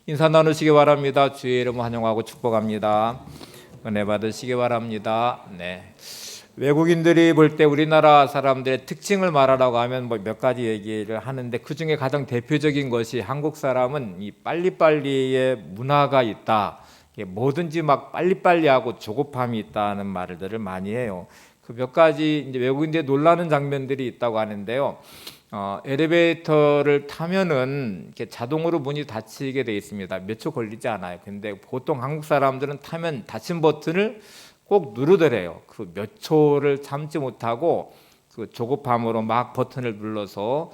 인사 나누시기 바랍니다. 주의 이름 환영하고 축복합니다. 은혜 받으시기 바랍니다. 네. 외국인들이 볼 때 우리나라 사람들의 특징을 말하라고 하면 몇 가지 얘기를 하는데 그 중에 가장 대표적인 것이 한국 사람은 이 빨리빨리의 문화가 있다. 뭐든지 막 빨리빨리 하고 조급함이 있다는 말들을 많이 해요. 그 몇 가지 이제 외국인들이 놀라는 장면들이 있다고 하는데요. 엘리베이터를 타면은 이렇게 자동으로 문이 닫히게 돼 있습니다. 몇 초 걸리지 않아요. 근데 보통 한국 사람들은 타면 닫힌 버튼을 꼭 누르더래요. 그 몇 초를 참지 못하고 그 조급함으로 막 버튼을 눌러서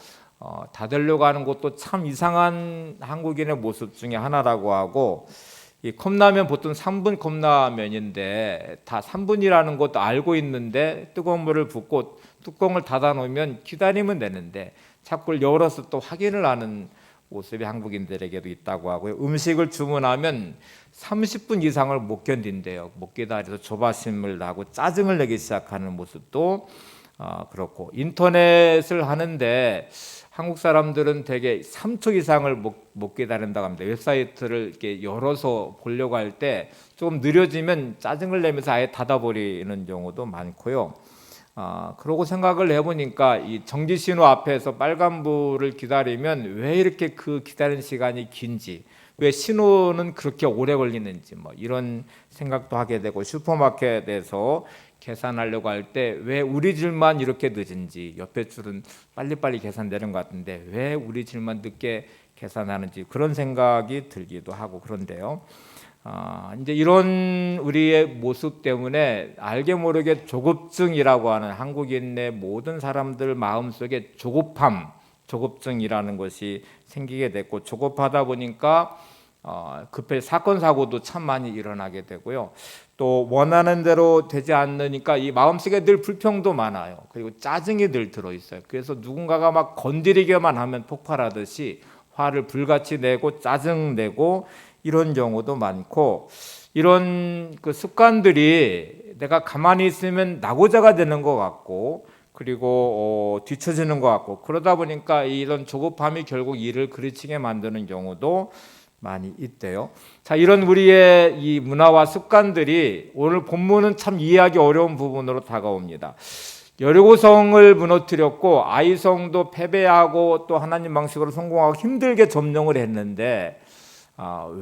닫으려고 하는 것도 참 이상한 한국인의 모습 중에 하나라고 하고, 이 컵라면 보통 3분 컵라면인데 다 3분이라는 것도 알고 있는데 뜨거운 물을 붓고 뚜껑을 닫아 놓으면 기다리면 되는데 자꾸 열어서 또 확인을 하는 모습이 한국인들에게도 있다고 하고요. 음식을 주문하면 30분 이상을 못 견딘대요. 못 기다려서 조바심을 나고 짜증을 내기 시작하는 모습도 그렇고, 인터넷을 하는데 한국 사람들은 대개 3초 이상을 못 기다린다고 합니다. 웹사이트를 이렇게 열어서 보려고 할 때 조금 느려지면 짜증을 내면서 아예 닫아버리는 경우도 많고요. 그러고 생각을 해보니까 이 정지 신호 앞에서 빨간불을 기다리면 왜 이렇게 그 기다리는 시간이 긴지, 왜 신호는 그렇게 오래 걸리는지 이런 생각도 하게 되고, 슈퍼마켓에서 계산하려고 할 때 왜 우리 줄만 이렇게 늦은지, 옆에 줄은 빨리빨리 계산되는 것 같은데 왜 우리 줄만 늦게 계산하는지 그런 생각이 들기도 하고 그런데요. 이제 이런 우리의 모습 때문에 알게 모르게 조급증이라고 하는 한국인의 모든 사람들 마음속에 조급증이라는 것이 생기게 됐고, 조급하다 보니까 급해 사건 사고도 참 많이 일어나게 되고요. 또 원하는 대로 되지 않으니까 이 마음속에 늘 불평도 많아요. 그리고 짜증이 늘 들어 있어요. 그래서 누군가가 막 건드리게만 하면 폭발하듯이 화를 불같이 내고 짜증 내고 이런 경우도 많고, 이런 그 습관들이 내가 가만히 있으면 낙오자가 되는 것 같고, 그리고 뒤처지는 것 같고, 그러다 보니까 이런 조급함이 결국 일을 그르치게 만드는 경우도 많이 있대요. 자, 이런 우리의 이 문화와 습관들이 오늘 본문은 참 이해하기 어려운 부분으로 다가옵니다. 여리고성을 무너뜨렸고 아이성도 패배하고 또 하나님 방식으로 성공하고 힘들게 점령을 했는데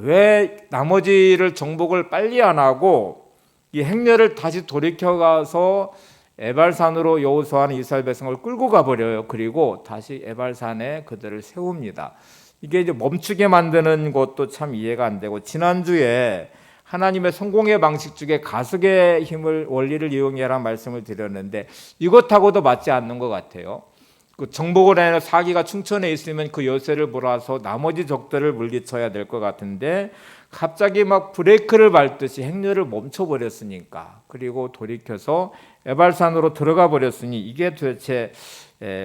왜 나머지를 정복을 빨리 안 하고 이 행렬을 다시 돌이켜가서 에발산으로 여호수아는 이스라엘 백성을 끌고 가버려요. 그리고 다시 에발산에 그들을 세웁니다. 이게 이제 멈추게 만드는 것도 참 이해가 안 되고, 지난주에 하나님의 성공의 방식 중에 가속의 힘을 원리를 이용해라는 말씀을 드렸는데 이것하고도 맞지 않는 것 같아요. 그 정복을 해서 사기가 충천에 있으면 그 요새를 몰아서 나머지 적들을 물리쳐야 될 것 같은데 갑자기 막 브레이크를 밟듯이 행렬을 멈춰버렸으니까, 그리고 돌이켜서 에발산으로 들어가 버렸으니 이게 도대체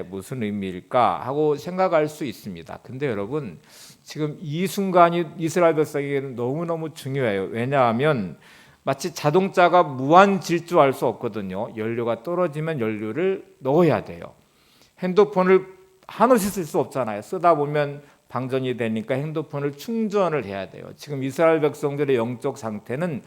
무슨 의미일까 하고 생각할 수 있습니다. 근데 여러분, 지금 이 순간이 이스라엘 백성에게는 너무너무 중요해요. 왜냐하면 마치 자동차가 무한 질주할 수 없거든요. 연료가 떨어지면 연료를 넣어야 돼요. 핸드폰을 한없이 쓸 수 없잖아요. 쓰다 보면 방전이 되니까 핸드폰을 충전을 해야 돼요. 지금 이스라엘 백성들의 영적 상태는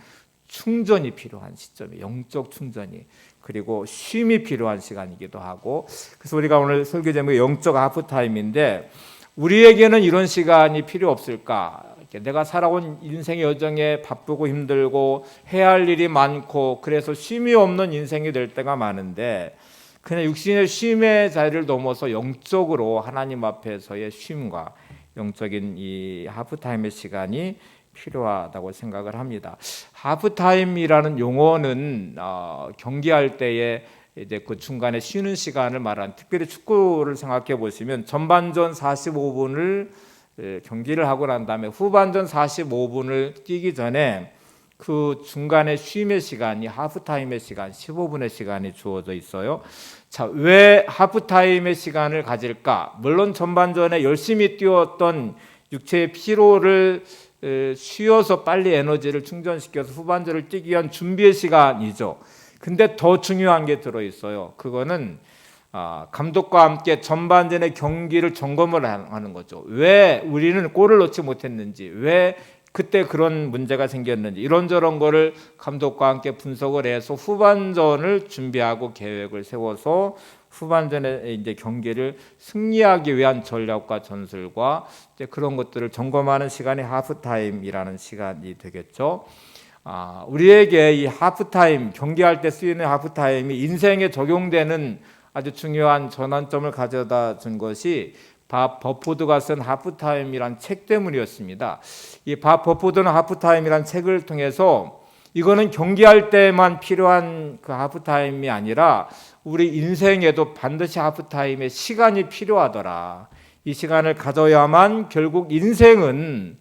충전이 필요한 시점이에요. 영적 충전이. 그리고 쉼이 필요한 시간이기도 하고, 그래서 우리가 오늘 설교 제목이 영적 하프타임인데, 우리에게는 이런 시간이 필요 없을까? 내가 살아온 인생의 여정에 바쁘고 힘들고 해야 할 일이 많고 그래서 쉼이 없는 인생이 될 때가 많은데, 그냥 육신의 쉼의 자리를 넘어서 영적으로 하나님 앞에서의 쉼과 영적인 이 하프타임의 시간이 필요하다고 생각을 합니다. 하프타임이라는 용어는 경기할 때에 이제 그 중간에 쉬는 시간을 말하는, 특별히 축구를 생각해 보시면 전반전 45분을 경기를 하고 난 다음에 후반전 45분을 뛰기 전에 그 중간에 쉼의 시간이 하프타임의 시간 15분의 시간이 주어져 있어요. 자, 왜 하프타임의 시간을 가질까? 물론 전반전에 열심히 뛰었던 육체의 피로를 쉬어서 빨리 에너지를 충전시켜서 후반전을 뛰기 위한 준비의 시간이죠. 근데 더 중요한 게 들어있어요. 그거는 감독과 함께 전반전의 경기를 점검을 하는 거죠. 왜 우리는 골을 넣지 못했는지, 왜 그때 그런 문제가 생겼는지 이런저런 거를 감독과 함께 분석을 해서 후반전을 준비하고 계획을 세워서 후반전에 이제 경기를 승리하기 위한 전략과 전술과 이제 그런 것들을 점검하는 시간이 하프타임이라는 시간이 되겠죠. 우리에게 이 하프타임, 경기할 때 쓰이는 하프타임이 인생에 적용되는 아주 중요한 전환점을 가져다 준 것이 밥 버포드가 쓴 하프타임이란 책 때문이었습니다. 이 밥 버포드는 하프타임이란 책을 통해서 이거는 경기할 때만 필요한 그 하프타임이 아니라 우리 인생에도 반드시 하프타임의 시간이 필요하더라. 이 시간을 가져야만 결국 인생은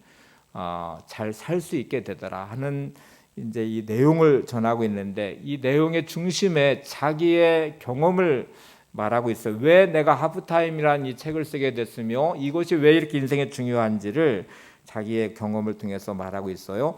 잘 살 수 있게 되더라 하는 이제 이 내용을 전하고 있는데, 이 내용의 중심에 자기의 경험을 말하고 있어요. 왜 내가 하프타임이라는 이 책을 쓰게 됐으며 이것이 왜 이렇게 인생에 중요한지를 자기의 경험을 통해서 말하고 있어요.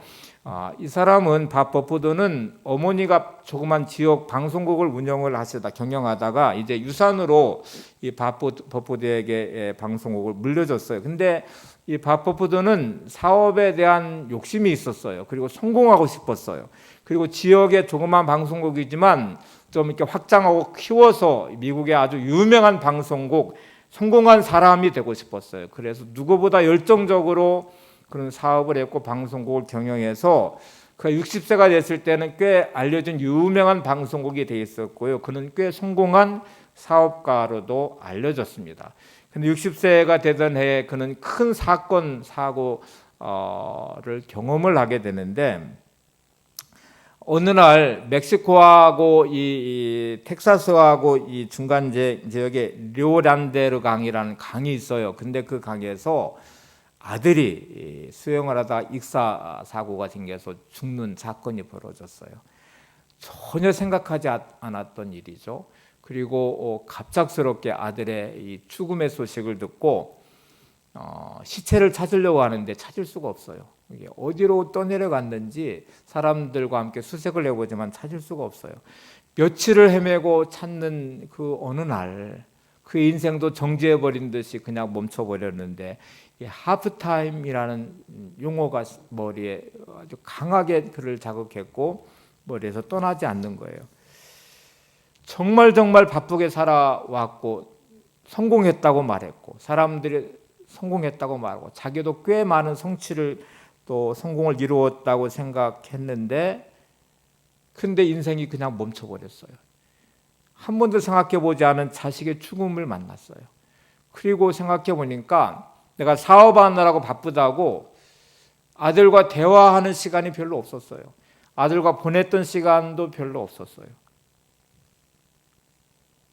이 사람은 밥 버포드는 어머니가 조그만 지역 방송국을 운영을 하시다 경영하다가 이제 유산으로 이 밥 버포드에게 방송국을 물려줬어요. 근데 이 밥 버포드는 사업에 대한 욕심이 있었어요. 그리고 성공하고 싶었어요. 그리고 지역의 조그만 방송국이지만 좀 이렇게 확장하고 키워서 미국의 아주 유명한 방송국, 성공한 사람이 되고 싶었어요. 그래서 누구보다 열정적으로 그런 사업을 했고 방송국을 경영해서 그 60세가 됐을 때는 꽤 알려진 유명한 방송국이 돼 있었고요. 그는 꽤 성공한 사업가로도 알려졌습니다. 근데 60세가 되던 해에 그는 큰 사건, 사고를 경험을 하게 되는데, 어느 날 멕시코하고 이 텍사스하고 이 중간 지역에 료란데르 강이라는 강이 있어요. 근데 그 강에서 아들이 수영을 하다 익사 사고가 생겨서 죽는 사건이 벌어졌어요. 전혀 생각하지 않았던 일이죠. 그리고 갑작스럽게 아들의 이 죽음의 소식을 듣고 시체를 찾으려고 하는데 찾을 수가 없어요. 이게 어디로 떠내려갔는지 사람들과 함께 수색을 해보지만 찾을 수가 없어요. 며칠을 헤매고 찾는 그 어느 날 그 인생도 정지해버린 듯이 그냥 멈춰버렸는데, 이 하프타임이라는 용어가 머리에 아주 강하게 그를 자극했고 머리에서 떠나지 않는 거예요. 정말 바쁘게 살아왔고 성공했다고 말했고 사람들이 성공했다고 말하고 자기도 꽤 많은 성취를 또 성공을 이루었다고 생각했는데, 근데 인생이 그냥 멈춰버렸어요. 한 번도 생각해보지 않은 자식의 죽음을 만났어요. 그리고 생각해보니까 내가 사업하느라고 바쁘다고 아들과 대화하는 시간이 별로 없었어요. 아들과 보냈던 시간도 별로 없었어요.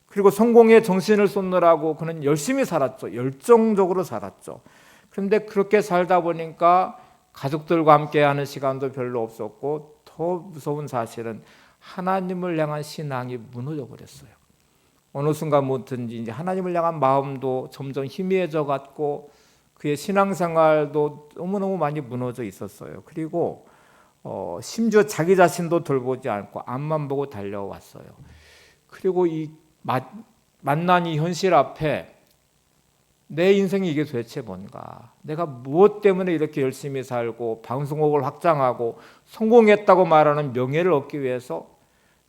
그리고 성공에 정신을 쏟느라고 그는 열심히 살았죠. 열정적으로 살았죠. 그런데 그렇게 살다 보니까 가족들과 함께하는 시간도 별로 없었고, 더 무서운 사실은 하나님을 향한 신앙이 무너져 버렸어요. 어느 순간부터인지 이제 하나님을 향한 마음도 점점 희미해져 갔고 그의 신앙생활도 너무너무 많이 무너져 있었어요. 그리고 심지어 자기 자신도 돌보지 않고 앞만 보고 달려왔어요. 그리고 이 만난 이 현실 앞에 내 인생이 이게 도대체 뭔가, 내가 무엇 때문에 이렇게 열심히 살고 방송국을 확장하고 성공했다고 말하는 명예를 얻기 위해서,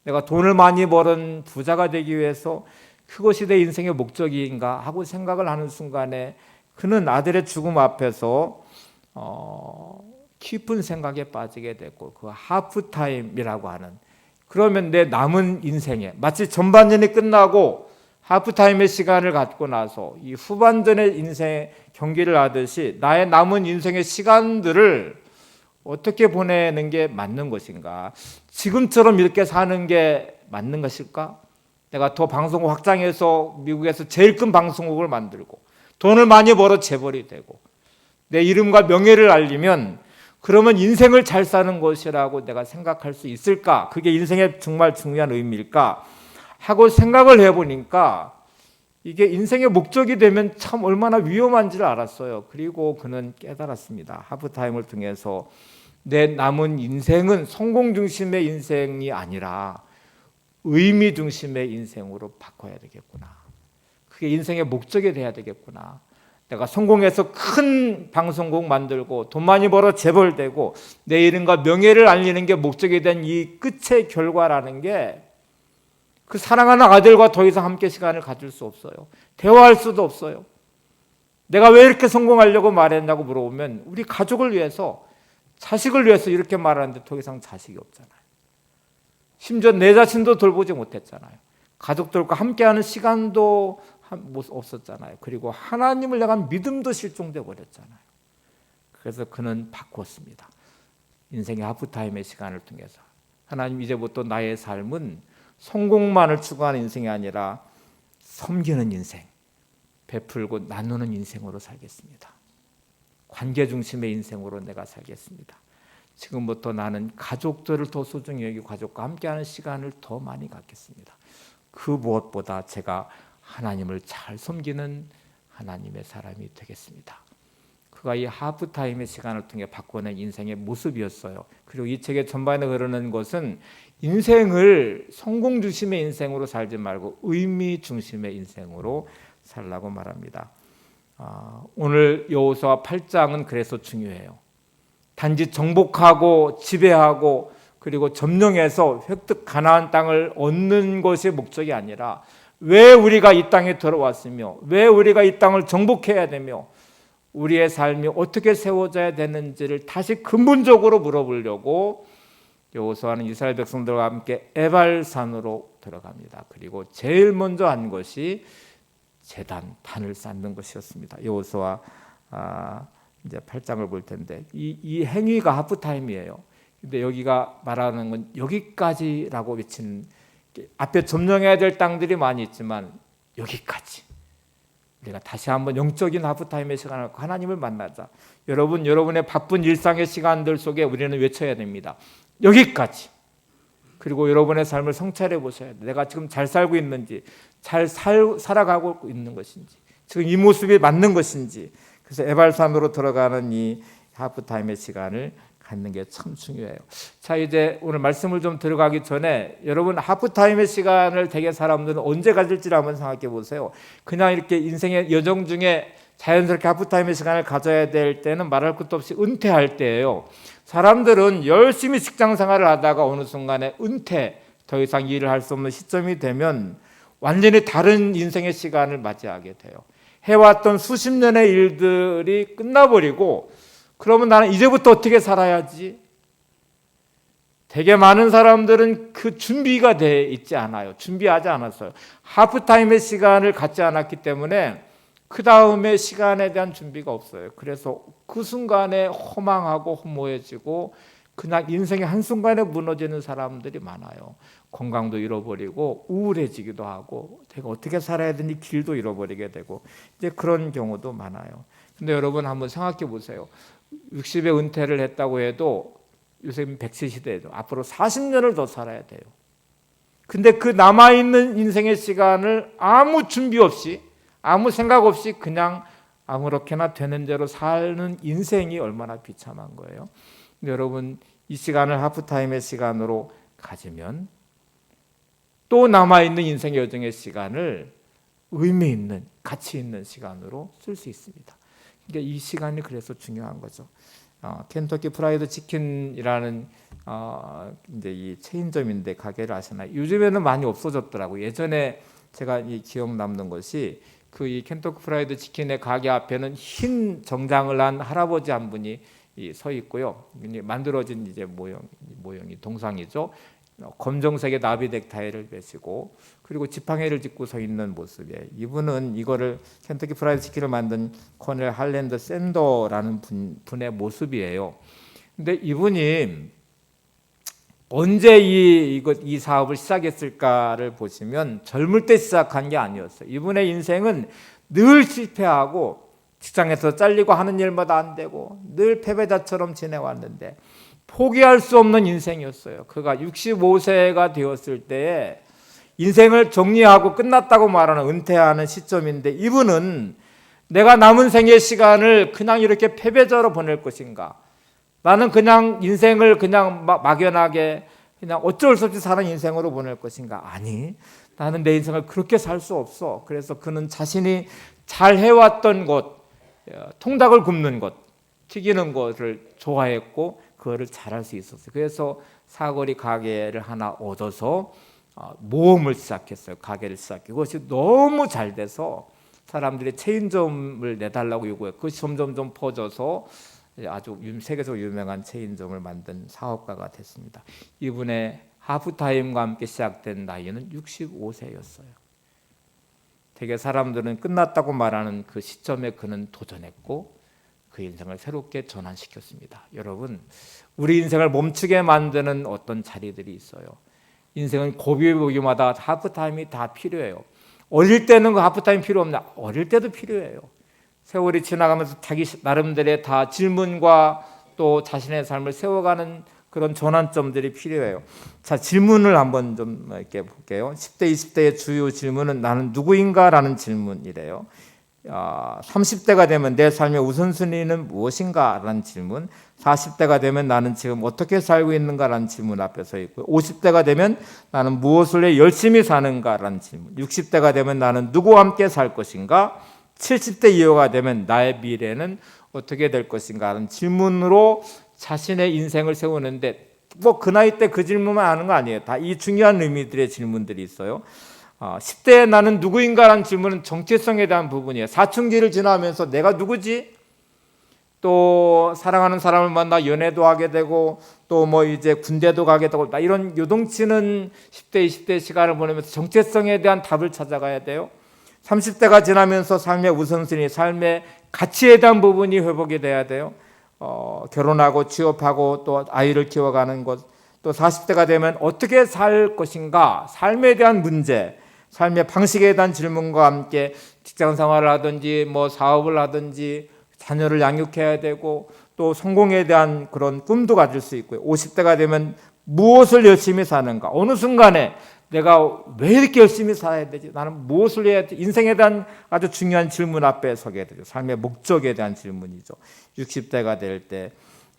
내가 돈을 많이 버는 부자가 되기 위해서 그것이 내 인생의 목적인가 하고 생각을 하는 순간에 그는 아들의 죽음 앞에서 깊은 생각에 빠지게 됐고, 그 하프타임이라고 하는, 그러면 내 남은 인생에 마치 전반전이 끝나고 하프타임의 시간을 갖고 나서 이 후반전의 인생 경기를 하듯이 나의 남은 인생의 시간들을 어떻게 보내는 게 맞는 것인가? 지금처럼 이렇게 사는 게 맞는 것일까? 내가 더 방송국 확장해서 미국에서 제일 큰 방송국을 만들고 돈을 많이 벌어 재벌이 되고 내 이름과 명예를 알리면 그러면 인생을 잘 사는 것이라고 내가 생각할 수 있을까? 그게 인생의 정말 중요한 의미일까? 하고 생각을 해보니까 이게 인생의 목적이 되면 참 얼마나 위험한지를 알았어요. 그리고 그는 깨달았습니다. 하프타임을 통해서 내 남은 인생은 성공 중심의 인생이 아니라 의미 중심의 인생으로 바꿔야 되겠구나. 그게 인생의 목적이 돼야 되겠구나. 내가 성공해서 큰 방송국 만들고 돈 많이 벌어 재벌되고 내 이름과 명예를 알리는 게 목적이 된 이 끝의 결과라는 게 그 사랑하는 아들과 더 이상 함께 시간을 가질 수 없어요. 대화할 수도 없어요. 내가 왜 이렇게 성공하려고 말했냐고 물어보면 우리 가족을 위해서, 자식을 위해서 이렇게 말하는데 더 이상 자식이 없잖아요. 심지어 내 자신도 돌보지 못했잖아요. 가족들과 함께하는 시간도 없었잖아요. 그리고 하나님을 향한 믿음도 실종돼 버렸잖아요. 그래서 그는 바꿨습니다. 인생의 하프타임의 시간을 통해서 하나님, 이제부터 나의 삶은 성공만을 추구하는 인생이 아니라 섬기는 인생, 베풀고 나누는 인생으로 살겠습니다. 관계 중심의 인생으로 내가 살겠습니다. 지금부터 나는 가족들을 더 소중히 여기고 가족과 함께하는 시간을 더 많이 갖겠습니다. 그 무엇보다 제가 하나님을 잘 섬기는 하나님의 사람이 되겠습니다. 그가 이 하프타임의 시간을 통해 바꿔낸 인생의 모습이었어요. 그리고 이 책의 전반에 흐르는 것은 인생을 성공 중심의 인생으로 살지 말고 의미 중심의 인생으로 살라고 말합니다. 오늘 여호수아 8장은 그래서 중요해요. 단지 정복하고 지배하고 그리고 점령해서 획득 가나안 땅을 얻는 것이 목적이 아니라 왜 우리가 이 땅에 들어왔으며 왜 우리가 이 땅을 정복해야 되며 우리의 삶이 어떻게 세워져야 되는지를 다시 근본적으로 물어보려고 여호수아는 이스라엘 백성들과 함께 에발산으로 들어갑니다. 그리고 제일 먼저 한 것이 단을 쌓는 것이었습니다. 여호수아 이제 8장을 볼 텐데 이 행위가 하프타임이에요. 근데 여기가 말하는 건 여기까지라고 외치는, 앞에 점령해야 될 땅들이 많이 있지만 여기까지. 우리가 다시 한번 영적인 하프타임의 시간을 갖고 하나님을 만나자. 여러분의 바쁜 일상의 시간들 속에 우리는 외쳐야 됩니다. 여기까지. 그리고 여러분의 삶을 성찰해 보셔야 돼요. 내가 지금 잘 살고 있는지, 잘 살아가고 있는 것인지, 지금 이 모습이 맞는 것인지. 그래서 에발산으로 들어가는 이 하프타임의 시간을 갖는 게 참 중요해요. 자, 이제 오늘 말씀을 좀 들어가기 전에 여러분, 하프타임의 시간을 대개 사람들은 언제 가질지를 한번 생각해 보세요. 그냥 이렇게 인생의 여정 중에 자연스럽게 하프타임의 시간을 가져야 될 때는 말할 것도 없이 은퇴할 때예요. 사람들은 열심히 직장 생활을 하다가 어느 순간에 은퇴, 더 이상 일을 할 수 없는 시점이 되면 완전히 다른 인생의 시간을 맞이하게 돼요. 해왔던 수십 년의 일들이 끝나버리고, 그러면 나는 이제부터 어떻게 살아야지? 되게 많은 사람들은 그 준비가 돼 있지 않아요. 준비하지 않았어요. 하프타임의 시간을 갖지 않았기 때문에 그 다음에 시간에 대한 준비가 없어요. 그래서 그 순간에 허망하고 허무해지고 그냥 인생의 한순간에 무너지는 사람들이 많아요. 건강도 잃어버리고 우울해지기도 하고 내가 어떻게 살아야 되는지 길도 잃어버리게 되고 이제 그런 경우도 많아요. 근데 여러분 한번 생각해 보세요. 60에 은퇴를 했다고 해도 요새 100세 시대에도 앞으로 40년을 더 살아야 돼요. 근데 그 남아있는 인생의 시간을 아무 준비 없이 아무 생각 없이 그냥 아무렇게나 되는 대로 사는 인생이 얼마나 비참한 거예요. 근데 여러분, 이 시간을 하프타임의 시간으로 가지면 또 남아있는 인생의 여정의 시간을 의미 있는, 가치 있는 시간으로 쓸 수 있습니다. 그러니까 이 시간이 그래서 중요한 거죠. 켄터키 프라이드 치킨이라는 이제 이 체인점인데 가게를 아시나요? 요즘에는 많이 없어졌더라고요. 예전에 제가 이 기억 남는 것이 그 이 켄터키 프라이드 치킨의 가게 앞에는 흰 정장을 한 할아버지 한 분이 서 있고요. 만들어진 이제 모형이 동상이죠. 검정색의 나비 넥타이를 매시고 그리고 지팡이를 짚고 서 있는 모습이에요. 이분은 이거를 켄터키 프라이드 치킨을 만든 코넬 할랜드 샌더라는 분의 모습이에요. 근데 이분이 언제 이 사업을 시작했을까를 보시면 젊을 때 시작한 게 아니었어요. 이분의 인생은 늘 실패하고 직장에서 잘리고 하는 일마다 안 되고 늘 패배자처럼 지내왔는데 포기할 수 없는 인생이었어요. 그가 65세가 되었을 때에 인생을 정리하고 끝났다고 말하는 은퇴하는 시점인데 이분은 내가 남은 생의 시간을 그냥 이렇게 패배자로 보낼 것인가? 나는 그냥 인생을 그냥 막연하게 그냥 어쩔 수 없이 사는 인생으로 보낼 것인가? 아니, 나는 내 인생을 그렇게 살 수 없어. 그래서 그는 자신이 잘 해왔던 것, 통닭을 굽는 것, 튀기는 것을 좋아했고 그거를 잘할 수 있었어요. 그래서 사거리 가게를 하나 얻어서 모험을 시작했어요. 가게를 시작했고 그것이 너무 잘 돼서 사람들이 체인점을 내달라고 요구해요. 그것이 점점 퍼져서 아주 세계적으로 유명한 체인점을 만든 사업가가 됐습니다. 이분의 하프타임과 함께 시작된 나이는 65세였어요. 되게 사람들은 끝났다고 말하는 그 시점에 그는 도전했고 그 인생을 새롭게 전환시켰습니다. 여러분, 우리 인생을 멈추게 만드는 어떤 자리들이 있어요. 인생은 고비고비마다 하프타임이 다 필요해요. 어릴 때는 그 하프타임 필요 없나? 어릴 때도 필요해요. 세월이 지나가면서 자기 나름대로의 다 질문과 또 자신의 삶을 세워가는 그런 전환점들이 필요해요. 자, 질문을 한번 좀 이렇게 볼게요. 10대, 20대의 주요 질문은 나는 누구인가? 라는 질문이래요. 30대가 되면 내 삶의 우선순위는 무엇인가? 라는 질문. 40대가 되면 나는 지금 어떻게 살고 있는가? 라는 질문 앞에 서 있고요. 50대가 되면 나는 무엇을 해 열심히 사는가? 라는 질문. 60대가 되면 나는 누구와 함께 살 것인가? 70대 이후가 되면 나의 미래는 어떻게 될 것인가? 라는 질문으로 자신의 인생을 세우는데 뭐 그 나이 때 그 질문만 하는 거 아니에요. 다 이 중요한 의미들의 질문들이 있어요. 10대에 나는 누구인가라는 질문은 정체성에 대한 부분이에요. 사춘기를 지나면서 내가 누구지? 또 사랑하는 사람을 만나 연애도 하게 되고 또 뭐 이제 군대도 가게 되고 이런 요동치는 10대, 20대 시간을 보내면서 정체성에 대한 답을 찾아가야 돼요. 30대가 지나면서 삶의 우선순위, 삶의 가치에 대한 부분이 회복이 돼야 돼요. 결혼하고 취업하고 또 아이를 키워가는 것, 또 40대가 되면 어떻게 살 것인가, 삶에 대한 문제, 삶의 방식에 대한 질문과 함께 직장 생활을 하든지 뭐 사업을 하든지 자녀를 양육해야 되고 또 성공에 대한 그런 꿈도 가질 수 있고요. 50대가 되면 무엇을 열심히 사는가, 어느 순간에 내가 왜 이렇게 열심히 살아야 되지? 나는 무엇을 해야 되지? 인생에 대한 아주 중요한 질문 앞에 서게 되죠. 삶의 목적에 대한 질문이죠. 60대가 될 때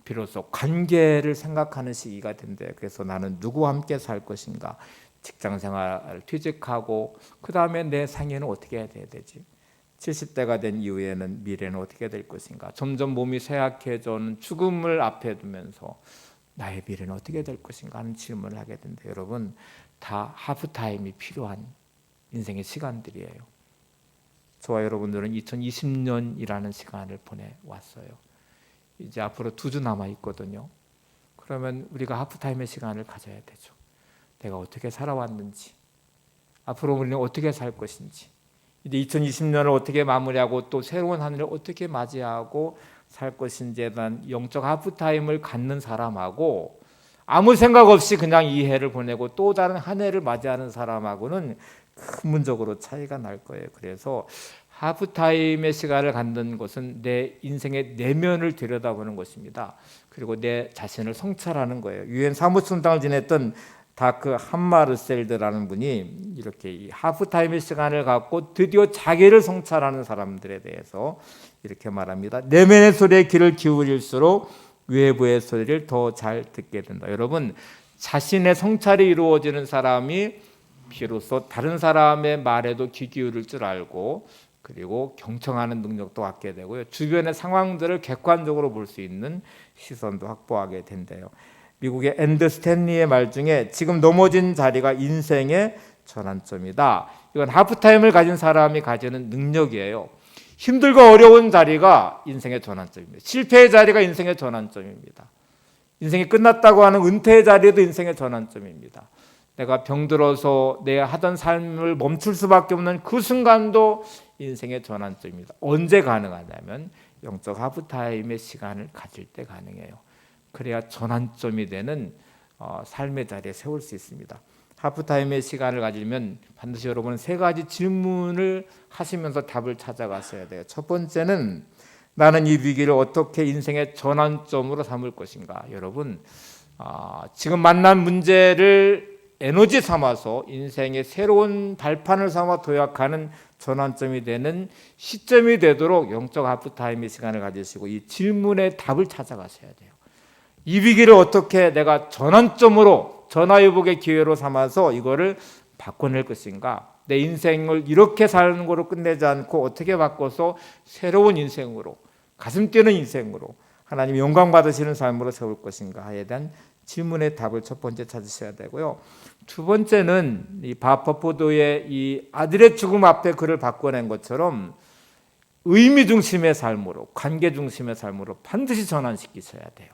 비로소 관계를 생각하는 시기가 된대요. 그래서 나는 누구와 함께 살 것인가? 직장 생활을 퇴직하고 그 다음에 내 생애는 어떻게 해야 되지? 70대가 된 이후에는 미래는 어떻게 될 것인가? 점점 몸이 쇠약해져는 죽음을 앞에 두면서 나의 미래는 어떻게 될 것인가 하는 질문을 하게 된다. 여러분, 다 하프타임이 필요한 인생의 시간들이에요. 저와 여러분들은 2020년이라는 시간을 보내왔어요. 이제 앞으로 2주 남아 있거든요. 그러면 우리가 하프타임의 시간을 가져야 되죠. 내가 어떻게 살아왔는지, 앞으로 우리는 어떻게 살 것인지, 이제 2020년을 어떻게 마무리하고 또 새로운 한 해를 어떻게 맞이하고 살 것인지에 대한 영적 하프타임을 갖는 사람하고 아무 생각 없이 그냥 이 해를 보내고 또 다른 한 해를 맞이하는 사람하고는 근본적으로 차이가 날 거예요. 그래서 하프타임의 시간을 갖는 것은 내 인생의 내면을 들여다보는 것입니다. 그리고 내 자신을 성찰하는 거예요. 유엔 사무총장을 지냈던 다크 함마르셀드라는 분이 이렇게 이 하프타임의 시간을 갖고 드디어 자기를 성찰하는 사람들에 대해서 이렇게 말합니다. 내면의 소리에 귀를 기울일수록 외부의 소리를 더 잘 듣게 된다. 여러분, 자신의 성찰이 이루어지는 사람이 비로소 다른 사람의 말에도 귀 기울일 줄 알고 그리고 경청하는 능력도 갖게 되고요. 주변의 상황들을 객관적으로 볼 수 있는 시선도 확보하게 된대요. 미국의 앤드 스탠리의 말 중에 지금 넘어진 자리가 인생의 전환점이다. 이건 하프타임을 가진 사람이 가지는 능력이에요. 힘들고 어려운 자리가 인생의 전환점입니다. 실패의 자리가 인생의 전환점입니다. 인생이 끝났다고 하는 은퇴의 자리도 인생의 전환점입니다. 내가 병들어서 내 하던 삶을 멈출 수밖에 없는 그 순간도 인생의 전환점입니다. 언제 가능하냐면 영적 하프타임의 시간을 가질 때 가능해요. 그래야 전환점이 되는 삶의 자리에 세울 수 있습니다. 하프타임의 시간을 가지면 반드시 여러분은 3가지 질문을 하시면서 답을 찾아가셔야 돼요. 첫 번째는 나는 이 위기를 어떻게 인생의 전환점으로 삼을 것인가. 여러분, 지금 만난 문제를 에너지 삼아서 인생의 새로운 발판을 삼아 도약하는 전환점이 되는 시점이 되도록 영적 하프타임의 시간을 가지시고 이 질문의 답을 찾아가셔야 돼요. 이 위기를 어떻게 내가 전환점으로 전화위복의 기회로 삼아서 이거를 바꿔낼 것인가? 내 인생을 이렇게 사는 거로 끝내지 않고 어떻게 바꿔서 새로운 인생으로, 가슴 뛰는 인생으로, 하나님 영광 받으시는 삶으로 세울 것인가에 대한 질문의 답을 첫 번째 찾으셔야 되고요. 두 번째는 이 바퍼포드의 이 아들의 죽음 앞에 그를 바꿔낸 것처럼 의미 중심의 삶으로, 관계 중심의 삶으로 반드시 전환시키셔야 돼요.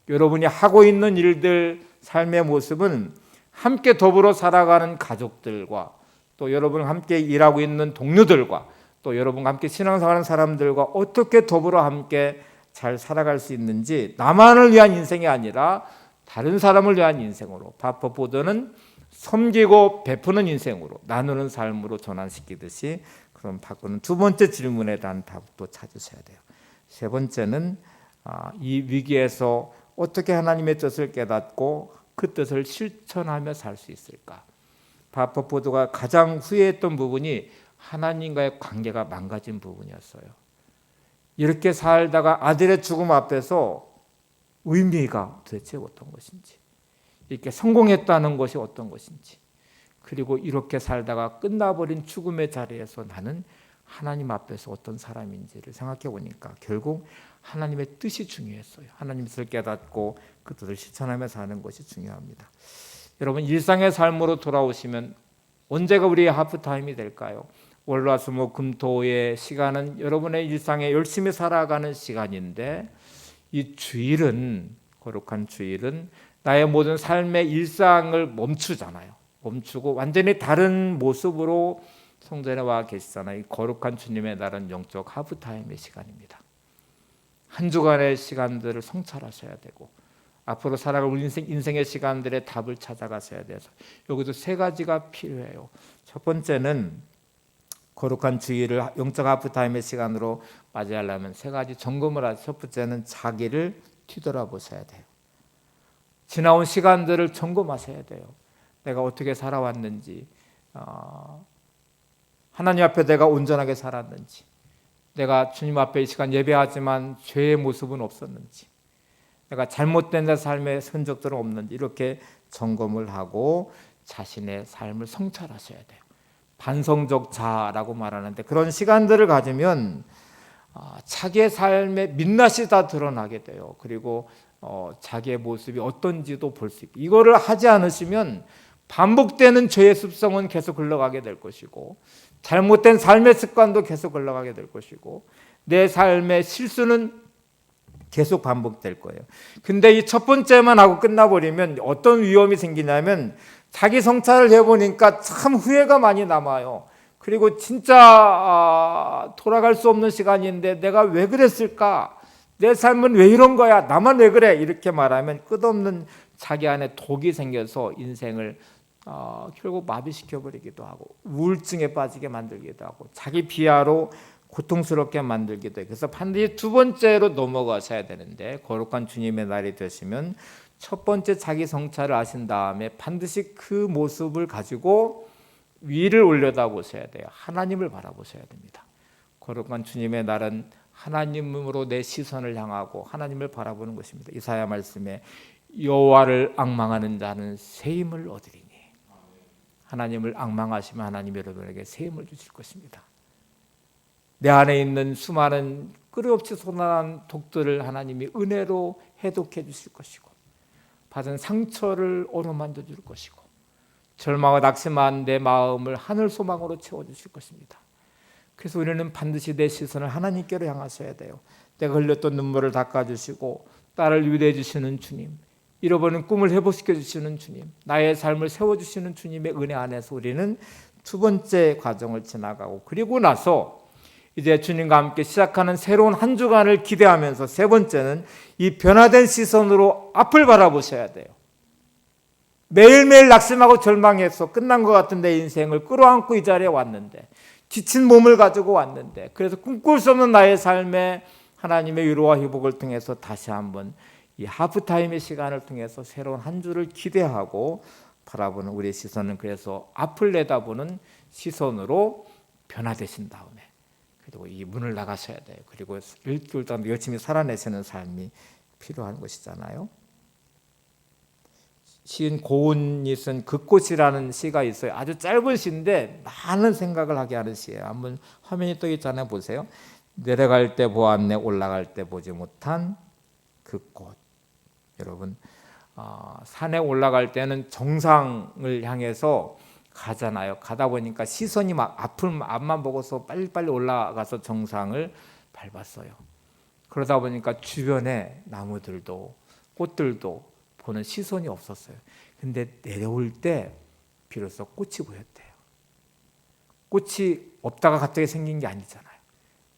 여러분이 하고 있는 일들, 삶의 모습은 함께 더불어 살아가는 가족들과 또 여러분 함께 일하고 있는 동료들과 또 여러분과 함께 신앙생활하는 사람들과 어떻게 더불어 함께 잘 살아갈 수 있는지, 나만을 위한 인생이 아니라 다른 사람을 위한 인생으로, 바퍼포드는 섬기고 베푸는 인생으로, 나누는 삶으로 전환시키듯이 그럼 바꾸는 두 번째 질문에 대한 답도 찾으셔야 돼요. 세 번째는 이 위기에서 어떻게 하나님의 뜻을 깨닫고 그 뜻을 실천하며 살 수 있을까? 바퍼포드가 가장 후회했던 부분이 하나님과의 관계가 망가진 부분이었어요. 이렇게 살다가 아들의 죽음 앞에서 의미가 도대체 어떤 것인지, 이렇게 성공했다는 것이 어떤 것인지, 그리고 이렇게 살다가 끝나버린 죽음의 자리에서 나는 하나님 앞에서 어떤 사람인지를 생각해 보니까 결국 하나님의 뜻이 중요했어요. 하나님 뜻을 깨닫고 그 뜻을 실천하며 사는 것이 중요합니다. 여러분, 일상의 삶으로 돌아오시면 언제가 우리의 하프타임이 될까요? 월화수목금토의 시간은 여러분의 일상에 열심히 살아가는 시간인데, 이 주일은, 거룩한 주일은 나의 모든 삶의 일상을 멈추잖아요. 멈추고 완전히 다른 모습으로 성전에 와 계시잖아요. 이 거룩한 주님의 날은 영적 하프타임의 시간입니다. 한 주간의 시간들을 성찰하셔야 되고 앞으로 살아갈 우리 인생의 시간들의 답을 찾아가셔야 돼서 여기도 세 가지가 필요해요. 첫 번째는 거룩한 주일을 영적 하프타임의 시간으로 맞이하려면 세 가지 점검을 하죠. 첫 번째는 자기를 뒤돌아보셔야 돼요. 지나온 시간들을 점검하셔야 돼요. 내가 어떻게 살아왔는지, 하나님 앞에 내가 온전하게 살았는지, 내가 주님 앞에 이 시간 예배하지만 죄의 모습은 없었는지, 내가 잘못된 내 삶의 흔적들은 없는지, 이렇게 점검을 하고 자신의 삶을 성찰하셔야 돼요. 반성적 자라고 말하는데, 그런 시간들을 가지면 자기의 삶의 민낯이 다 드러나게 돼요. 그리고 자기의 모습이 어떤지도 볼 수 있고, 이거를 하지 않으시면 반복되는 죄의 습성은 계속 흘러가게 될 것이고, 잘못된 삶의 습관도 계속 흘러가게 될 것이고, 내 삶의 실수는 계속 반복될 거예요. 근데 이 첫 번째만 하고 끝나버리면 어떤 위험이 생기냐면, 자기 성찰을 해보니까 참 후회가 많이 남아요. 그리고 진짜 돌아갈 수 없는 시간인데 내가 왜 그랬을까? 내 삶은 왜 이런 거야? 나만 왜 그래? 이렇게 말하면 끝없는 자기 안에 독이 생겨서 인생을 결국 마비시켜버리기도 하고 우울증에 빠지게 만들기도 하고 자기 비하로 고통스럽게 만들기도 해요. 그래서 반드시 두 번째로 넘어가셔야 되는데, 거룩한 주님의 날이 되시면 첫 번째 자기 성찰을 하신 다음에 반드시 그 모습을 가지고 위를 올려다보셔야 돼요. 하나님을 바라보셔야 됩니다. 거룩한 주님의 날은 하나님으로 내 시선을 향하고 하나님을 바라보는 것입니다. 이사야 말씀에 여호와를 앙망하는 자는 새 힘을 얻으리니, 하나님을 앙망하시면 하나님 여러분에게 새 힘을 주실 것입니다. 내 안에 있는 수많은 끊임없이 솟아난 독들을 하나님이 은혜로 해독해 주실 것이고, 받은 상처를 어루만져 줄 것이고, 절망과 낙심한 내 마음을 하늘 소망으로 채워주실 것입니다. 그래서 우리는 반드시 내 시선을 하나님께로 향하셔야 돼요. 내가 흘렸던 눈물을 닦아주시고 나를 위로해 주시는 주님, 잃어버린 꿈을 회복시켜 주시는 주님, 나의 삶을 세워주시는 주님의 은혜 안에서 우리는 두 번째 과정을 지나가고, 그리고 나서 이제 주님과 함께 시작하는 새로운 한 주간을 기대하면서 세 번째는 이 변화된 시선으로 앞을 바라보셔야 돼요. 매일매일 낙심하고 절망해서 끝난 것 같은 내 인생을 끌어안고 이 자리에 왔는데, 지친 몸을 가지고 왔는데, 그래서 꿈꿀 수 없는 나의 삶에 하나님의 위로와 회복을 통해서 다시 한번 이 하프타임의 시간을 통해서 새로운 한 주를 기대하고 바라보는 우리의 시선은, 그래서 앞을 내다보는 시선으로 변화되신 다음에 그리고 이 문을 나가셔야 돼요. 그리고 일주일 동안 열심히 살아내시는 삶이 필요한 것이잖아요. 시인 고운이 쓴 그 꽃이라는 시가 있어요. 아주 짧은 시인데 많은 생각을 하게 하는 시예요. 한번 화면이 떠 있잖아요. 보세요. 내려갈 때 보았네, 올라갈 때 보지 못한 그 꽃. 여러분, 산에 올라갈 때는 정상을 향해서 가잖아요. 가다 보니까 시선이 막 앞만 보고서 빨리빨리 올라가서 정상을 밟았어요. 그러다 보니까 주변에 나무들도 꽃들도 보는 시선이 없었어요. 근데 내려올 때 비로소 꽃이 보였대요. 꽃이 없다가 갑자기 생긴 게 아니잖아요.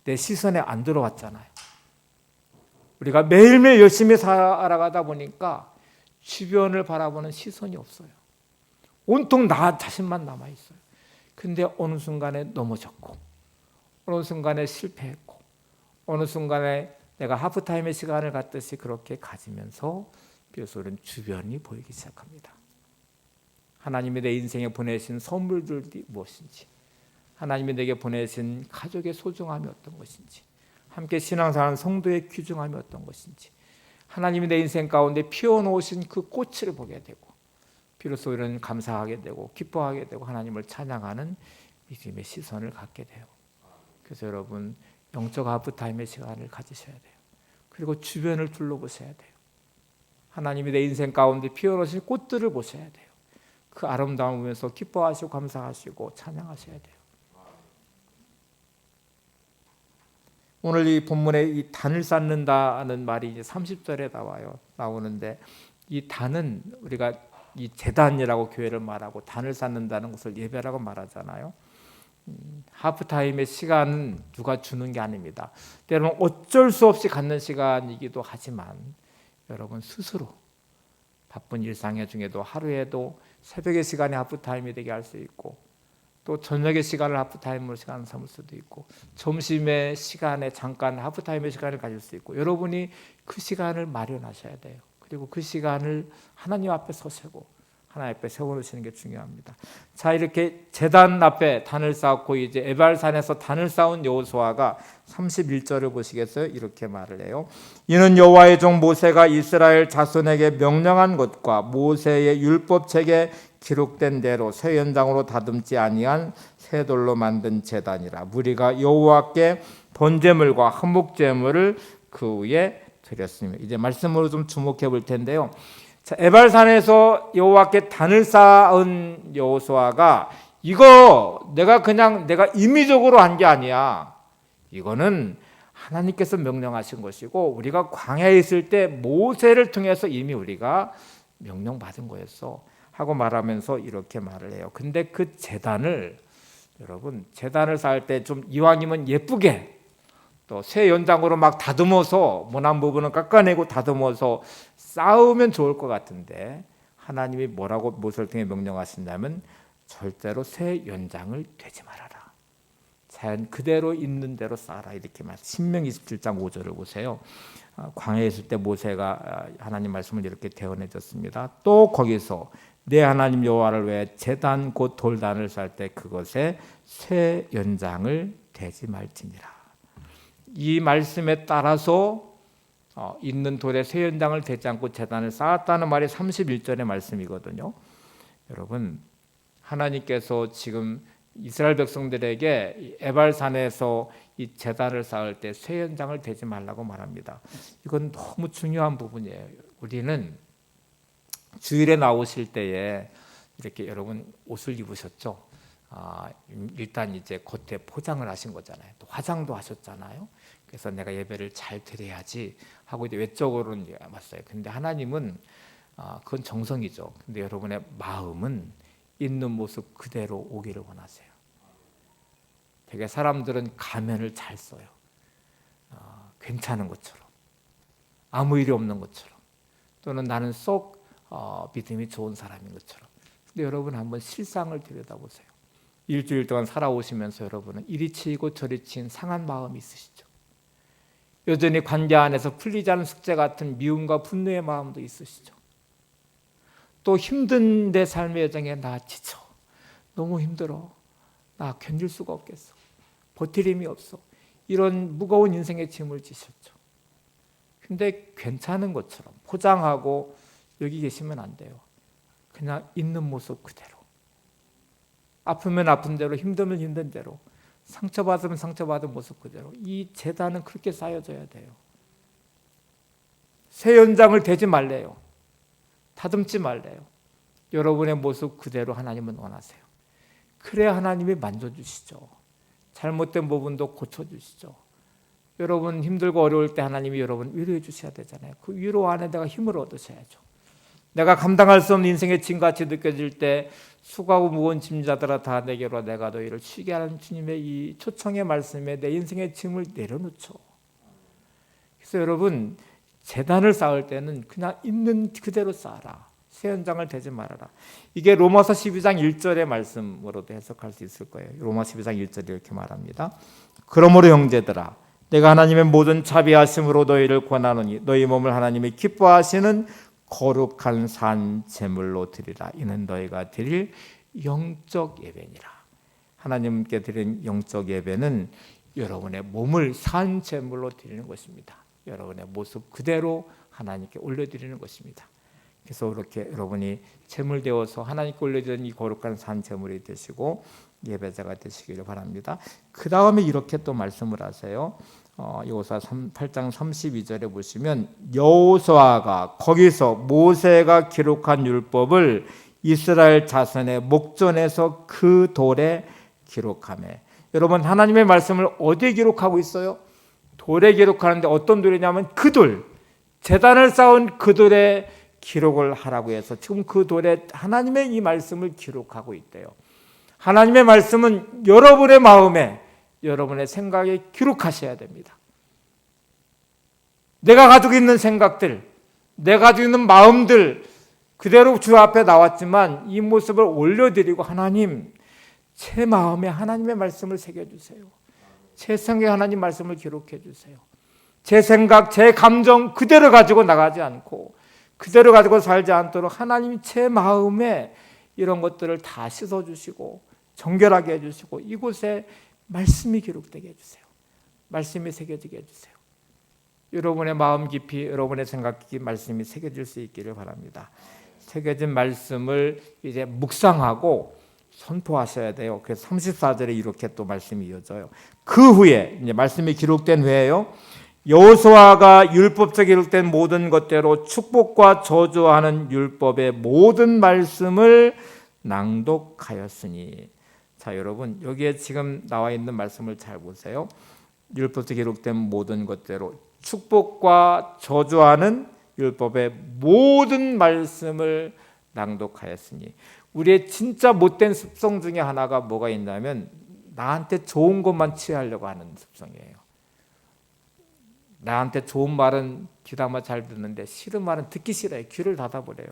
내 시선에 안 들어왔잖아요. 우리가 매일매일 열심히 살아가다 보니까 주변을 바라보는 시선이 없어요. 온통 나 자신만 남아있어요. 근데 어느 순간에 넘어졌고, 어느 순간에 실패했고, 어느 순간에 내가 하프타임의 시간을 갖듯이 그렇게 가지면서 비로소 주변이 보이기 시작합니다. 하나님이 내 인생에 보내신 선물들이 무엇인지, 하나님이 내게 보내신 가족의 소중함이 어떤 것인지, 함께 신앙생활하는 성도의 귀중함이 어떤 것인지, 하나님이 내 인생 가운데 피워놓으신 그 꽃을 보게 되고 비로소 이런 감사하게 되고 기뻐하게 되고 하나님을 찬양하는 믿음의 시선을 갖게 돼요. 그래서 여러분 영적 하프타임의 시간을 가지셔야 돼요. 그리고 주변을 둘러보셔야 돼요. 하나님이 내 인생 가운데 피워놓으신 꽃들을 보셔야 돼요. 그 아름다움을 보면서 기뻐하시고 감사하시고 찬양하셔야 돼요. 오늘 이 본문에 이 단을 쌓는다는 말이 이제 30절에 나오는데 이 단은 우리가 이 제단이라고 교회를 말하고 단을 쌓는다는 것을 예배라고 말하잖아요. 하프타임의 시간은 누가 주는 게 아닙니다. 때로는 어쩔 수 없이 갖는 시간이기도 하지만 여러분 스스로 바쁜 일상의 중에도 하루에도 새벽의 시간이 하프타임이 되게 할 수 있고 또 저녁의 시간을 하프타임으로 시간을 삼을 수도 있고 점심의 시간에 잠깐 하프타임의 시간을 가질 수 있고 여러분이 그 시간을 마련하셔야 돼요. 그리고 그 시간을 하나님 앞에 서시고 하나님 앞에 세워놓으시는 게 중요합니다. 자, 이렇게 제단 앞에 단을 쌓고 이제 에발산에서 단을 쌓은 여호수아가 31절을 보시겠어요? 이렇게 말을 해요. 이는 여호와의 종 모세가 이스라엘 자손에게 명령한 것과 모세의 율법책에 기록된 대로 새 연장으로 다듬지 아니한 새 돌로 만든 제단이라. 무리가 여호와께 번제물과 한목제물을 그 위에 드렸습니다. 이제 말씀으로 좀 주목해 볼 텐데요. 자, 에발산에서 여호와께 단을 쌓은 여호수아가 이거 내가 임의적으로 한 게 아니야. 이거는 하나님께서 명령하신 것이고 우리가 광야에 있을 때 모세를 통해서 이미 우리가 명령받은 거였어 하고 말하면서 이렇게 말을 해요. 근데 그 제단을 여러분 제단을 쌓을 때 좀 이왕이면 예쁘게 또 새 연장으로 막 다듬어서 모난 부분은 깎아내고 다듬어서 쌓으면 좋을 것 같은데 하나님이 뭐라고 모세를 통해 명령하신다면 절대로 새 연장을 되지 말아라. 자연 그대로 있는 대로 쌓아라 이렇게 말. 신명기 27장 5절을 보세요. 광야에 있을 때 모세가 하나님 말씀을 이렇게 대언해줬습니다. 또 거기서 내 하나님 여호와를 위해 제단 곧 돌단을 쌓을 때 그것에 새 연장을 대지 말지니라. 이 말씀에 따라서 있는 돌에 새 연장을 대지 않고 제단을 쌓았다는 말이 31절의 말씀이거든요. 여러분 하나님께서 지금 이스라엘 백성들에게 에발산에서 이 제단을 쌓을 때 새 연장을 대지 말라고 말합니다. 이건 너무 중요한 부분이에요. 우리는 주일에 나오실 때에 이렇게 여러분 옷을 입으셨죠? 일단 이제 겉에 포장을 하신 거잖아요. 또 화장도 하셨잖아요. 그래서 내가 예배를 잘 드려야지 하고 이제 외적으로는 왔어요. 근데 하나님은 그건 정성이죠. 근데 여러분의 마음은 있는 모습 그대로 오기를 원하세요. 되게 사람들은 가면을 잘 써요. 괜찮은 것처럼, 아무 일이 없는 것처럼, 또는 나는 쏙 믿음이 좋은 사람인 것처럼. 근데 여러분 한번 실상을 들여다보세요. 일주일 동안 살아오시면서 여러분은 이리 치이고 저리 치인 상한 마음이 있으시죠. 여전히 관계 안에서 풀리지 않은 숙제 같은 미움과 분노의 마음도 있으시죠. 또 힘든 내 삶의 여정에 나 지쳐, 너무 힘들어, 나 견딜 수가 없겠어, 버틸 힘이 없어, 이런 무거운 인생의 짐을 지셨죠. 근데 괜찮은 것처럼 포장하고 여기 계시면 안 돼요. 그냥 있는 모습 그대로, 아프면 아픈 대로, 힘들면 힘든 대로, 상처받으면 상처받은 모습 그대로. 이 제단은 그렇게 쌓여져야 돼요. 새 연장을 대지 말래요. 다듬지 말래요. 여러분의 모습 그대로 하나님은 원하세요. 그래야 하나님이 만져주시죠. 잘못된 부분도 고쳐주시죠. 여러분 힘들고 어려울 때 하나님이 여러분 위로해 주셔야 되잖아요. 그 위로 안에 내가 힘을 얻으셔야죠. 내가 감당할 수 없는 인생의 짐같이 느껴질 때 수고하고 무거운 짐자들아 다 내게로 와, 내가 너희를 쉬게 하는 주님의 이 초청의 말씀에 내 인생의 짐을 내려놓죠. 그래서 여러분 제단을 쌓을 때는 그냥 있는 그대로 쌓아라. 새 연장을 대지 말아라. 이게 로마서 12장 1절의 말씀으로도 해석할 수 있을 거예요. 로마 12장 1절이 이렇게 말합니다. 그러므로 형제들아, 내가 하나님의 모든 자비하심으로 너희를 권하노니 너희 몸을 하나님이 기뻐하시는 거룩한 산 제물로 드리라. 이는 너희가 드릴 영적 예배니라. 하나님께 드린 영적 예배는 여러분의 몸을 산 제물로 드리는 것입니다. 여러분의 모습 그대로 하나님께 올려드리는 것입니다. 그래서 이렇게 여러분이 제물 되어서 하나님께 올려드리는 이 거룩한 산 제물이 되시고 예배자가 되시기를 바랍니다. 그 다음에 이렇게 또 말씀을 하세요. 여호수아 8장 32절에 보시면 여호수아가 거기서 모세가 기록한 율법을 이스라엘 자손의 목전에서 그 돌에 기록하매. 여러분 하나님의 말씀을 어디에 기록하고 있어요? 돌에 기록하는데 어떤 돌이냐면 그 돌, 제단을 쌓은 그 돌에 기록을 하라고 해서 지금 그 돌에 하나님의 이 말씀을 기록하고 있대요. 하나님의 말씀은 여러분의 마음에, 여러분의 생각에 기록하셔야 됩니다. 내가 가지고 있는 생각들, 내가 가지고 있는 마음들 그대로 주 앞에 나왔지만 이 모습을 올려드리고 하나님, 제 마음에 하나님의 말씀을 새겨주세요. 제 생각에 하나님 말씀을 기록해 주세요. 제 생각, 제 감정 그대로 가지고 나가지 않고 그대로 가지고 살지 않도록 하나님이 제 마음에 이런 것들을 다 씻어주시고 정결하게 해주시고 이곳에 말씀이 기록되게 해주세요. 말씀이 새겨지게 해주세요. 여러분의 마음 깊이, 여러분의 생각 깊이 말씀이 새겨질 수 있기를 바랍니다. 새겨진 말씀을 이제 묵상하고 선포하셔야 돼요. 그래서 34절에 이렇게 또 말씀이 이어져요. 그 후에 이제 말씀이 기록된 후에요. 여호수아가 율법적에 기록된 모든 것대로 축복과 저주하는 율법의 모든 말씀을 낭독하였으니. 자, 여러분 여기에 지금 나와 있는 말씀을 잘 보세요. 율법적에 기록된 모든 것대로 축복과 저주하는 율법의 모든 말씀을 낭독하였으니. 우리의 진짜 못된 습성 중에 하나가 뭐가 있냐면 나한테 좋은 것만 취하려고 하는 습성이에요. 나한테 좋은 말은 귀담아 잘 듣는데 싫은 말은 듣기 싫어요. 귀를 닫아버려요.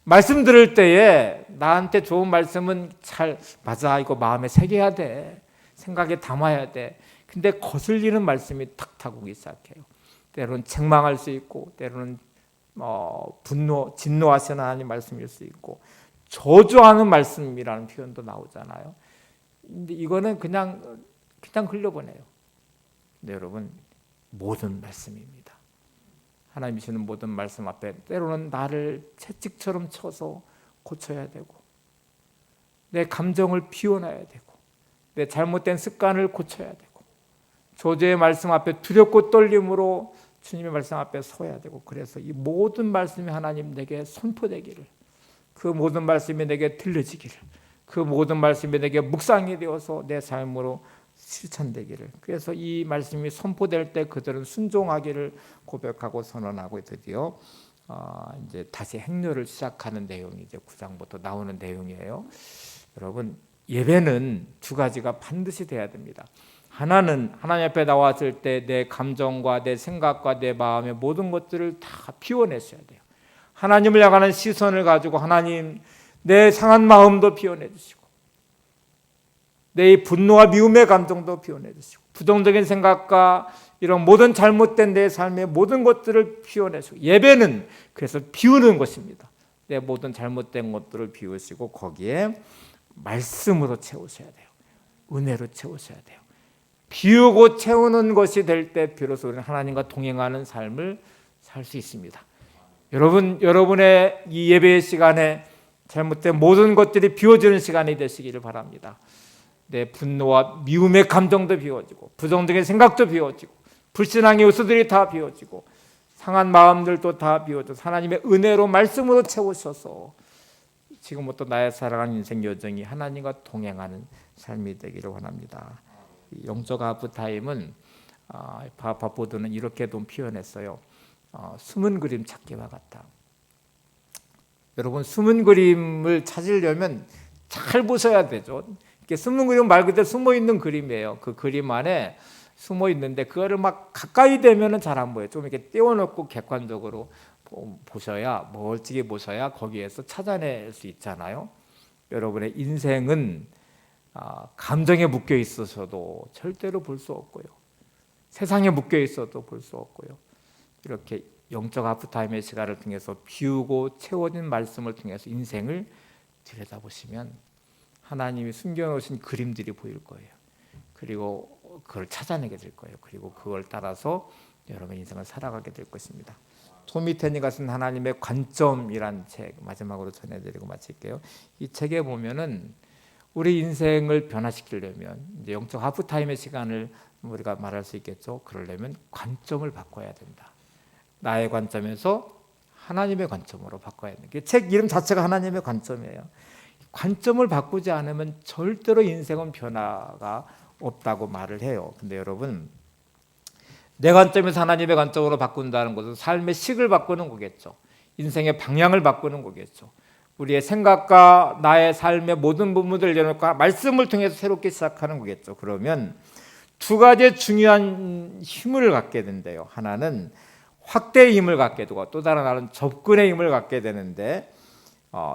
말씀 들을 때에 나한테 좋은 말씀은 잘 맞아, 이거 마음에 새겨야 돼, 생각에 담아야 돼. 근데 거슬리는 말씀이 탁 타오기 시작해요. 때로는 책망할 수 있고 때로는 진노하시는 하나님 말씀일 수 있고 저주하는 말씀이라는 표현도 나오잖아요. 근데 이거는 그냥 흘려보내요. 근데 여러분 모든 말씀입니다. 하나님이 주는 모든 말씀 앞에 때로는 나를 채찍처럼 쳐서 고쳐야 되고 내 감정을 비워놔야 되고 내 잘못된 습관을 고쳐야 되고 저주의 말씀 앞에 두렵고 떨림으로 주님의 말씀 앞에 서야 되고, 그래서 이 모든 말씀이 하나님 내게 선포되기를, 그 모든 말씀이 내게 들려지기를, 그 모든 말씀이 내게 묵상이 되어서 내 삶으로 실천되기를, 그래서 이 말씀이 선포될 때 그들은 순종하기를 고백하고 선언하고 드디어 이제 다시 행렬을 시작하는 내용이 이제 9장부터 나오는 내용이에요. 여러분 예배는 두 가지가 반드시 돼야 됩니다. 하나는 하나님 앞에 나왔을 때 내 감정과 내 생각과 내 마음의 모든 것들을 다 비워내셔야 돼요. 하나님을 향하는 시선을 가지고 하나님, 내 상한 마음도 비워내 주시고 내 분노와 미움의 감정도 비워내 주시고 부정적인 생각과 이런 모든 잘못된 내 삶의 모든 것들을 비워내시고, 예배는 그래서 비우는 것입니다. 내 모든 잘못된 것들을 비우시고 거기에 말씀으로 채우셔야 돼요. 은혜로 채우셔야 돼요. 비우고 채우는 것이 될 때 비로소 우리는 하나님과 동행하는 삶을 살 수 있습니다. 여러분, 여러분의 이 예배의 시간에 잘못된 모든 것들이 비워지는 시간이 되시기를 바랍니다. 내 분노와 미움의 감정도 비워지고 부정적인 생각도 비워지고 불신앙의 요소들이 다 비워지고 상한 마음들도 다 비워져 하나님의 은혜로 말씀으로 채우셔서 지금부터 나의 살아가는 인생 여정이 하나님과 동행하는 삶이 되기를 원합니다. 영적 하프타임은 바보드는 이렇게도 표현했어요. 숨은 그림 찾기와 같다. 여러분, 숨은 그림을 찾으려면 잘 보셔야 되죠. 이렇게 숨은 그림 말 그대로 숨어 있는 그림이에요. 그 그림 안에 숨어 있는데 그거를 막 가까이 되면은 잘 안 보여요. 좀 이렇게 떼어놓고 객관적으로 보셔야, 멀찍이 보셔야 거기에서 찾아낼 수 있잖아요. 여러분의 인생은 감정에 묶여 있어서도 절대로 볼 수 없고요. 세상에 묶여 있어도 볼 수 없고요. 이렇게 영적 하프타임의 시간을 통해서 비우고 채워진 말씀을 통해서 인생을 들여다보시면 하나님이 숨겨놓으신 그림들이 보일 거예요. 그리고 그걸 찾아내게 될 거예요. 그리고 그걸 따라서 여러분의 인생을 살아가게 될 것입니다. 토미 테니가 쓴 하나님의 관점이란 책 마지막으로 전해드리고 마칠게요. 이 책에 보면은 우리 인생을 변화시키려면 이제 영적 하프타임의 시간을 우리가 말할 수 있겠죠. 그러려면 관점을 바꿔야 된다. 나의 관점에서 하나님의 관점으로 바꿔야 된다. 책 이름 자체가 하나님의 관점이에요. 관점을 바꾸지 않으면 절대로 인생은 변화가 없다고 말을 해요. 근데 여러분, 내 관점에서 하나님의 관점으로 바꾼다는 것은 삶의 식을 바꾸는 거겠죠. 인생의 방향을 바꾸는 거겠죠. 우리의 생각과 나의 삶의 모든 부분들을 열어놓고 말씀을 통해서 새롭게 시작하는 거겠죠. 그러면 두 가지의 중요한 힘을 갖게 된대요. 하나는 확대의 힘을 갖게 되고 또 다른 하나는 접근의 힘을 갖게 되는데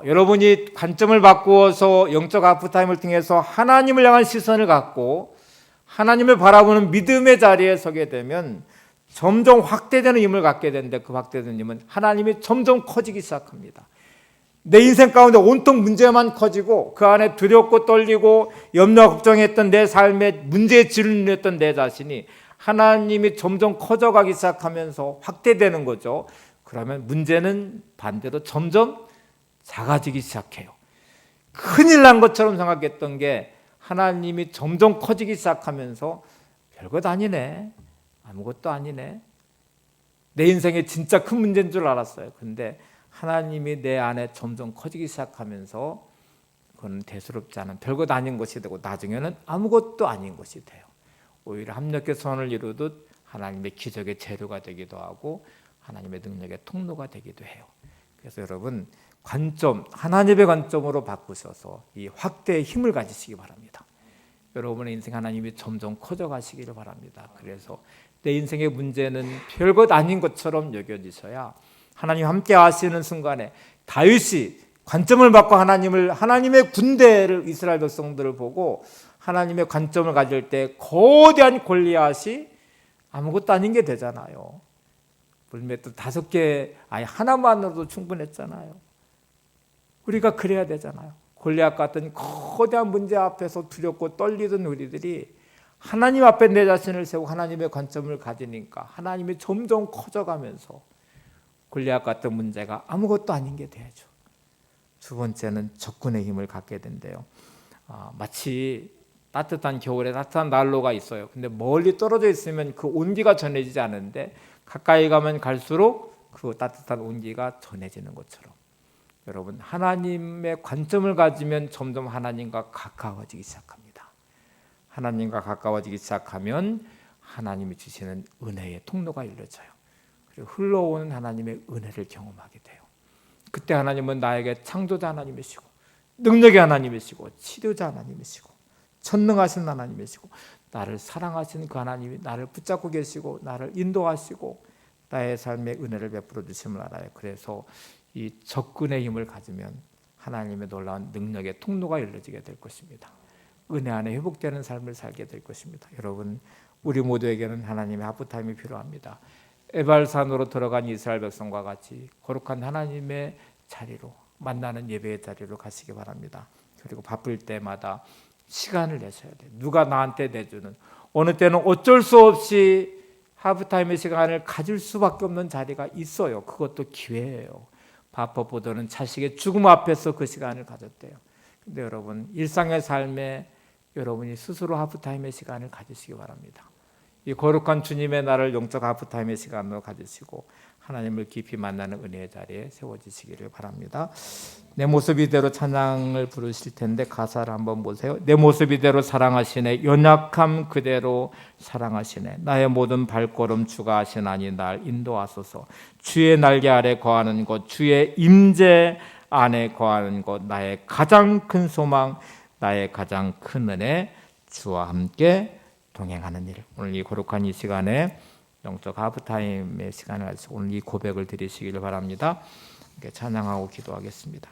여러분이 관점을 바꾸어서 영적 하프타임을 통해서 하나님을 향한 시선을 갖고 하나님을 바라보는 믿음의 자리에 서게 되면 점점 확대되는 힘을 갖게 되는데 그 확대되는 힘은 하나님이 점점 커지기 시작합니다. 내 인생 가운데 온통 문제만 커지고 그 안에 두렵고 떨리고 염려 걱정했던 내 삶의 문제에 질문했던 내 자신이 하나님이 점점 커져가기 시작하면서 확대되는 거죠. 그러면 문제는 반대로 점점 작아지기 시작해요. 큰일 난 것처럼 생각했던 게 하나님이 점점 커지기 시작하면서 별것 아니네, 아무것도 아니네, 내 인생에 진짜 큰 문제인 줄 알았어요. 근데 하나님이 내 안에 점점 커지기 시작하면서 그건 대수롭지 않은 별것 아닌 것이 되고 나중에는 아무것도 아닌 것이 돼요. 오히려 합력의 선을 이루듯 하나님의 기적의 재료가 되기도 하고 하나님의 능력의 통로가 되기도 해요. 그래서 여러분, 관점, 하나님의 관점으로 바꾸셔서 이 확대의 힘을 가지시기 바랍니다. 여러분의 인생 하나님이 점점 커져가시기를 바랍니다. 그래서 내 인생의 문제는 별것 아닌 것처럼 여겨지셔야 하나님 함께 하시는 순간에 다윗이 관점을 바꿔 하나님의 군대를 이스라엘 백성들을 보고 하나님의 관점을 가질 때 거대한 골리앗이 아무것도 아닌 게 되잖아요. 물맷도 5개 아니 하나만으로도 충분했잖아요. 우리가 그래야 되잖아요. 골리앗 같은 거대한 문제 앞에서 두렵고 떨리던 우리들이 하나님 앞에 내 자신을 세우고 하나님의 관점을 가지니까 하나님이 점점 커져가면서 골리앗 같은 문제가 아무것도 아닌 게 되죠. 두 번째는 접근의 힘을 갖게 된대요. 마치 따뜻한 겨울에 따뜻한 난로가 있어요. 근데 멀리 떨어져 있으면 그 온기가 전해지지 않는데 가까이 가면 갈수록 그 따뜻한 온기가 전해지는 것처럼 여러분, 하나님의 관점을 가지면 점점 하나님과 가까워지기 시작합니다. 하나님과 가까워지기 시작하면 하나님이 주시는 은혜의 통로가 열려져요. 그리고 흘러오는 하나님의 은혜를 경험하게 돼요. 그때 하나님은 나에게 창조자 하나님이시고 능력의 하나님이시고 치료자 하나님이시고 전능하신 하나님이시고 나를 사랑하시는 그 하나님이 나를 붙잡고 계시고 나를 인도하시고 나의 삶에 은혜를 베풀어 주심을 알아요. 그래서 이 접근의 힘을 가지면 하나님의 놀라운 능력의 통로가 열려지게 될 것입니다. 은혜 안에 회복되는 삶을 살게 될 것입니다. 여러분, 우리 모두에게는 하나님의 하프타임이 필요합니다. 에발산으로 들어간 이스라엘 백성과 같이 거룩한 하나님의 자리로 만나는 예배의 자리로 가시기 바랍니다. 그리고 바쁠 때마다 시간을 내셔야 돼요. 누가 나한테 내주는 어느 때는 어쩔 수 없이 하프타임의 시간을 가질 수밖에 없는 자리가 있어요. 그것도 기회예요. 바법보다는 자식의 죽음 앞에서 그 시간을 가졌대요. 근데 여러분, 일상의 삶에 여러분이 스스로 하프타임의 시간을 가지시기 바랍니다. 이 거룩한 주님의 날을 영적 하프타임의 시간으로 가지시고 하나님을 깊이 만나는 은혜의 자리에 세워지시기를 바랍니다. 내 모습 이대로 찬양을 부르실 텐데 가사를 한번 보세요. 내 모습 이대로 사랑하시네, 연약함 그대로 사랑하시네, 나의 모든 발걸음 주가 하시나니 날 인도하소서. 주의 날개 아래 거하는 것, 주의 임재 안에 거하는 것, 나의 가장 큰 소망, 나의 가장 큰 은혜, 주와 함께 동행하는 일. 오늘 이 거룩한 이 시간에 영적 하프타임의 시간을 가지고 오늘 이 고백을 드리시기를 바랍니다. 찬양하고 기도하겠습니다.